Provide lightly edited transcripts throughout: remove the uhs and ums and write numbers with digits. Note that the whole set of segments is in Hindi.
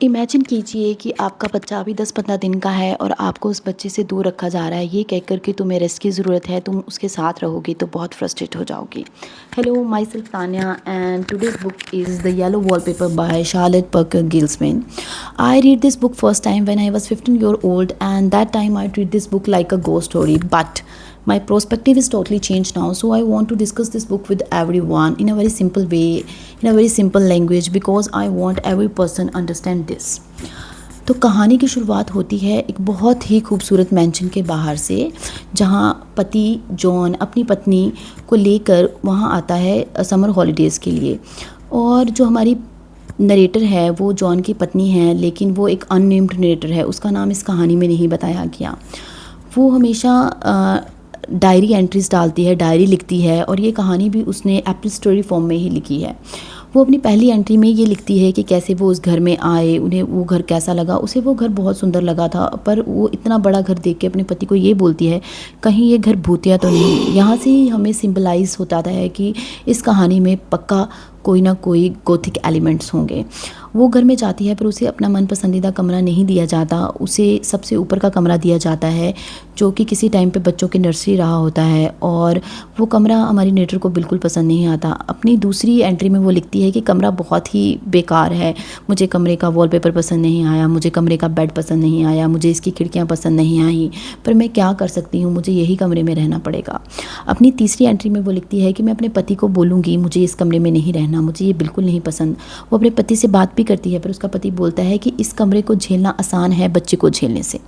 इमेजिन कीजिए कि आपका बच्चा अभी 10-15 दिन का है और आपको उस बच्चे से दूर रखा जा रहा है ये कहकर कि तुम्हें रेस्ट की ज़रूरत है, तुम उसके साथ रहोगी तो बहुत फ्रस्ट्रेट हो जाओगी। Hello, myself Tanya and today's book is the yellow wallpaper by Charlotte Perkins Gilman. I read this book first time when I was 15-year old, and that time I treat this book like a ghost story, but my perspective is totally changed now. So I want to discuss this book with everyone in a very simple way, in a very simple language, because I want every person understand this. तो कहानी की शुरुआत होती है एक बहुत ही खूबसूरत मैंशन के बाहर से, जहाँ पति जॉन अपनी पत्नी को लेकर वहाँ आता है समर हॉलीडेज़ के लिए। और जो हमारी नरेटर है वो जॉन की पत्नी है, लेकिन वो एक अननेम्ड नरेटर है, उसका नाम इस कहानी में नहीं बताया गया। वो हमेशा डायरी एंट्रीज़ डालती है, डायरी लिखती है, और ये कहानी भी उसने एप्पल स्टोरी फॉर्म में ही लिखी है। वो अपनी पहली एंट्री में ये लिखती है कि कैसे वो उस घर में आए, उन्हें वो घर कैसा लगा। उसे वो घर बहुत सुंदर लगा था, पर वो इतना बड़ा घर देख के अपने पति को ये बोलती है कहीं ये घर भूतिया तो नहीं। यहाँ से ही हमें सिंबलाइज होता है कि इस कहानी में पक्का कोई ना कोई गोथिक एलिमेंट्स होंगे। वो घर में जाती है, पर उसे अपना मन पसंदीदा कमरा नहीं दिया जाता, उसे सबसे ऊपर का कमरा दिया जाता है जो कि किसी टाइम पे बच्चों की नर्सरी रहा होता है, और वो कमरा हमारी नेटर को बिल्कुल पसंद नहीं आता। अपनी दूसरी एंट्री में वो लिखती है कि कमरा बहुत ही बेकार है, मुझे कमरे का वॉलपेपर पसंद नहीं आया, मुझे कमरे का बेड पसंद नहीं आया, मुझे इसकी खिड़कियाँ पसंद नहीं आई, पर मैं क्या कर सकती हूँ, मुझे यही कमरे में रहना पड़ेगा। अपनी तीसरी एंट्री में वो लिखती है कि मैं अपने पति को बोलूँगी मुझे इस कमरे में नहीं रहना, मुझे ये बिल्कुल नहीं पसंद। वो अपने पति से बात भी करती है, पर उसका पति बोलता है कि इस कमरे को झेलना आसान है बच्चे को झेलने से।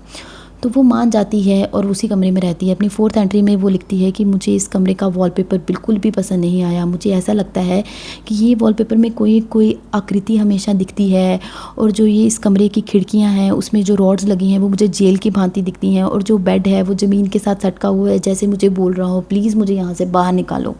तो वो मान जाती है और उसी कमरे में रहती है। अपनी फोर्थ एंट्री में वो लिखती है कि मुझे इस कमरे का वॉलपेपर बिल्कुल भी पसंद नहीं आया, मुझे ऐसा लगता है कि ये वॉलपेपर में कोई कोई आकृति हमेशा दिखती है, और जो ये इस कमरे की खिड़कियां हैं उसमें जो रॉड्स लगी हैं वो मुझे जेल की भांति दिखती हैं, और जो बेड है वो ज़मीन के साथ सटका हुआ है, जैसे मुझे बोल रहा हो प्लीज़ मुझे यहाँ से बाहर निकालो,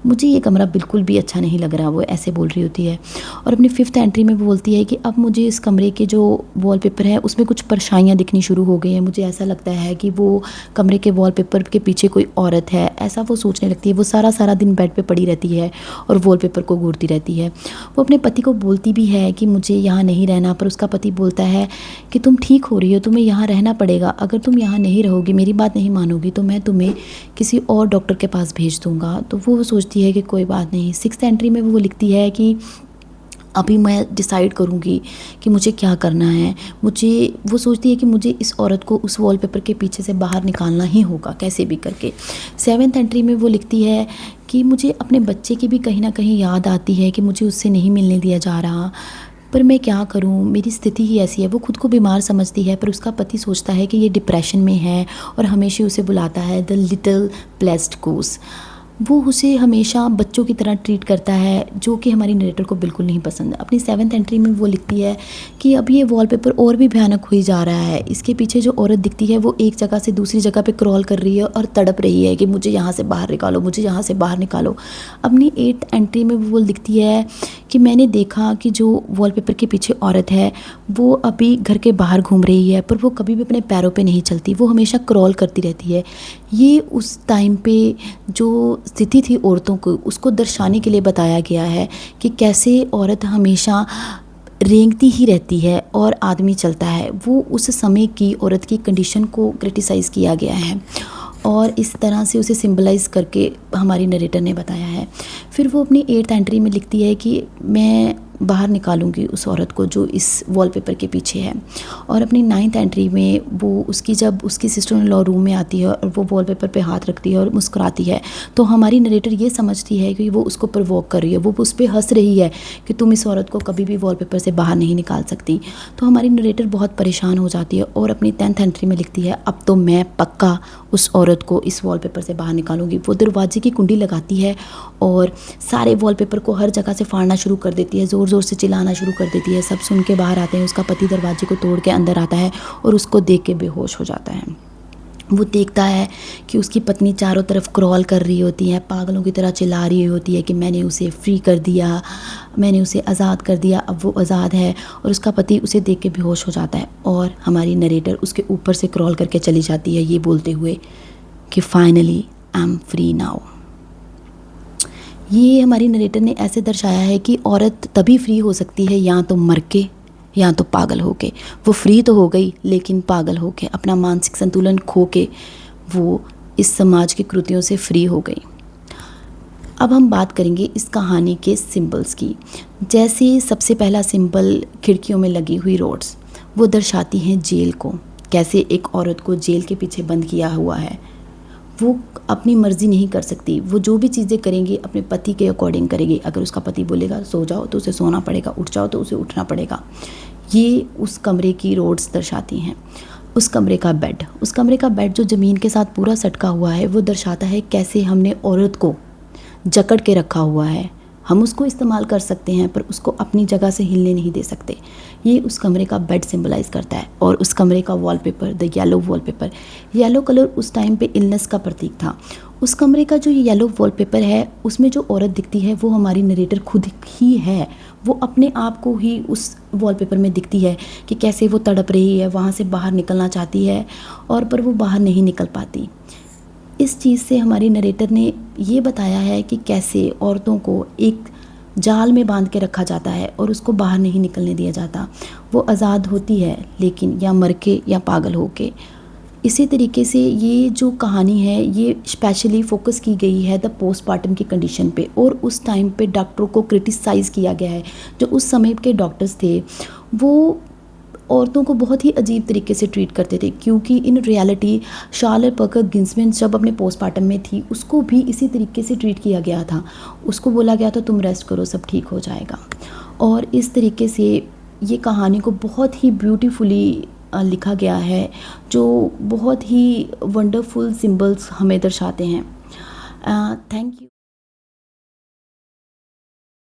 मुझे ये कमरा बिल्कुल भी अच्छा नहीं लग रहा। वो ऐसे बोल रही होती है। और अपनी फिफ्थ एंट्री में वो बोलती है कि अब मुझे इस कमरे के जो वॉलपेपर है उसमें कुछ परछाइयाँ दिखनी शुरू हो गई हैं, मुझे ऐसा लगता है कि वो कमरे के वॉलपेपर के पीछे कोई औरत है, ऐसा वो सोचने लगती है। वो सारा सारा दिन बेड पे पड़ी रहती है और वॉलपेपर को घूरती रहती है। वो अपने पति को बोलती भी है कि मुझे यहाँ नहीं रहना, पर उसका पति बोलता है कि तुम ठीक हो रही हो, तुम्हें यहाँ रहना पड़ेगा, अगर तुम यहाँ नहीं रहोगी, मेरी बात नहीं मानोगी, तो मैं तुम्हें किसी और डॉक्टर के पास भेज दूँगा। तो वो सोचती है कि कोई बात नहीं। सिक्स्थ एंट्री में वो लिखती है कि अभी मैं डिसाइड करूँगी कि मुझे क्या करना है। वो सोचती है कि मुझे इस औरत को उस वॉलपेपर के पीछे से बाहर निकालना ही होगा कैसे भी करके। सेवन्थ एंट्री में वो लिखती है कि मुझे अपने बच्चे की भी कहीं ना कहीं याद आती है कि मुझे उससे नहीं मिलने दिया जा रहा, पर मैं क्या करूं, मेरी स्थिति ही ऐसी है। वो खुद को बीमार समझती है, पर उसका पति सोचता है कि ये डिप्रेशन में है और हमेशा उसे बुलाता है द लिटिल ब्लेस्ड गोस। वो उसे हमेशा बच्चों की तरह ट्रीट करता है, जो कि हमारी नरेटर को बिल्कुल नहीं पसंद। अपनी सेवन्थ एंट्री में वो लिखती है कि अब ये वॉलपेपर और भी भयानक हुई जा रहा है, इसके पीछे जो औरत दिखती है वो एक जगह से दूसरी जगह पे क्रॉल कर रही है और तड़प रही है कि मुझे यहाँ से बाहर निकालो, मुझे यहाँ से बाहर निकालो। अपनी एट्थ एंट्री में वो लिखती है कि मैंने देखा कि जो वॉलपेपर के पीछे औरत है वो अभी घर के बाहर घूम रही है, पर वो कभी भी अपने पैरों पे नहीं चलती, वो हमेशा क्रॉल करती रहती है। ये उस टाइम पे जो स्थिति थी औरतों को, उसको दर्शाने के लिए बताया गया है कि कैसे औरत हमेशा रेंगती ही रहती है और आदमी चलता है। वो उस समय की औरत की कंडीशन को क्रिटिसाइज़ किया गया है, और इस तरह से उसे सिंबलाइज़ करके हमारी नरेटर ने बताया है। फिर वो अपनी एट्थ एंट्री में लिखती है कि मैं बाहर निकालूंगी उस औरत को जो इस वॉलपेपर के पीछे है। और अपनी नाइन्थ एंट्री में वो जब उसकी सिस्टर इन लॉ रूम में आती है और वो वॉलपेपर पे हाथ रखती है और मुस्कुराती है, तो हमारी नरेटर ये समझती है कि वो उसको प्रोवोक कर रही है, वो उस पर हंस रही है कि तुम इस औरत को कभी भी वॉलपेपर से बाहर नहीं निकाल सकती। तो हमारी नरेटर बहुत परेशान हो जाती है और अपनी 10th एंट्री में लिखती है अब तो मैं पक्का उस औरत को इस वॉलपेपर से बाहर निकालूंगी। वो दरवाजे की कुंडी लगाती है और सारे वॉलपेपर को हर जगह से फाड़ना शुरू कर देती है, ज़ोर ज़ोर से चिल्लाना शुरू कर देती है। सब सुन के बाहर आते हैं। उसका पति दरवाजे को तोड़ के अंदर आता है और उसको देख के बेहोश हो जाता है। वो देखता है कि उसकी पत्नी चारों तरफ क्रॉल कर रही होती है, पागलों की तरह चिल्ला रही होती है कि मैंने उसे फ्री कर दिया, मैंने उसे आज़ाद कर दिया, अब वो आज़ाद है। और उसका पति उसे देख के बेहोश हो जाता है और हमारी नरेटर उसके ऊपर से क्रॉल करके चली जाती है, ये बोलते हुए कि finally I am free now. ये हमारी नरेटर ने ऐसे दर्शाया है कि औरत तभी फ्री हो सकती है या तो मर के या तो पागल हो के। वो फ्री तो हो गई लेकिन पागल हो के, अपना मानसिक संतुलन खो के वो इस समाज की कृतियों से फ्री हो गई। अब हम बात करेंगे इस कहानी के सिंबल्स की। जैसे सबसे पहला सिंबल खिड़कियों में लगी हुई रोड्स, वो दर्शाती हैं जेल को। कैसे एक औरत को जेल के पीछे बंद किया हुआ है, वो अपनी मर्ज़ी नहीं कर सकती, वो जो भी चीज़ें करेंगी अपने पति के अकॉर्डिंग करेगी। अगर उसका पति बोलेगा सो जाओ तो उसे सोना पड़ेगा, उठ जाओ तो उसे उठना पड़ेगा। ये उस कमरे की रोड्स दर्शाती हैं। उस कमरे का बेड जो ज़मीन के साथ पूरा सटका हुआ है, वो दर्शाता है कैसे हमने औरत को जकड़ के रखा हुआ है। हम उसको इस्तेमाल कर सकते हैं पर उसको अपनी जगह से हिलने नहीं दे सकते। ये उस कमरे का बेड सिंबलाइज़ करता है। और उस कमरे का wallpaper, the yellow wallpaper, yellow colour उस टाइम पे इलनेस का प्रतीक था। उस कमरे का जो येलो वॉलपेपर है, उसमें जो औरत दिखती है वो हमारी नरेटर खुद ही है। वो अपने आप को ही उस वॉलपेपर में दिखती है कि कैसे वो तड़प रही है, वहाँ से बाहर निकलना चाहती है और पर वो बाहर नहीं निकल पाती। इस चीज़ से हमारी नरेटर ने ये बताया है कि कैसे औरतों को एक जाल में बांध के रखा जाता है और उसको बाहर नहीं निकलने दिया जाता। वो आज़ाद होती है लेकिन या मर के या पागल हो के। इसी तरीके से ये जो कहानी है ये स्पेशली फोकस की गई है द पोस्टमार्टम की कंडीशन पे। और उस टाइम पे डॉक्टरों को क्रिटिसाइज़ किया गया है। जो उस समय के डॉक्टर्स थे वो औरतों को बहुत ही अजीब तरीके से ट्रीट करते थे, क्योंकि इन रियलिटी शार्लेट पर्कर गिन्सबर्ग जब अपने पोस्टमार्टम में थी उसको भी इसी तरीके से ट्रीट किया गया था। उसको बोला गया था तुम रेस्ट करो, सब ठीक हो जाएगा। और इस तरीके से ये कहानी को बहुत ही ब्यूटीफुली लिखा गया है, जो बहुत ही वंडरफुल सिंबल्स हमें दर्शाते हैं। Thank you.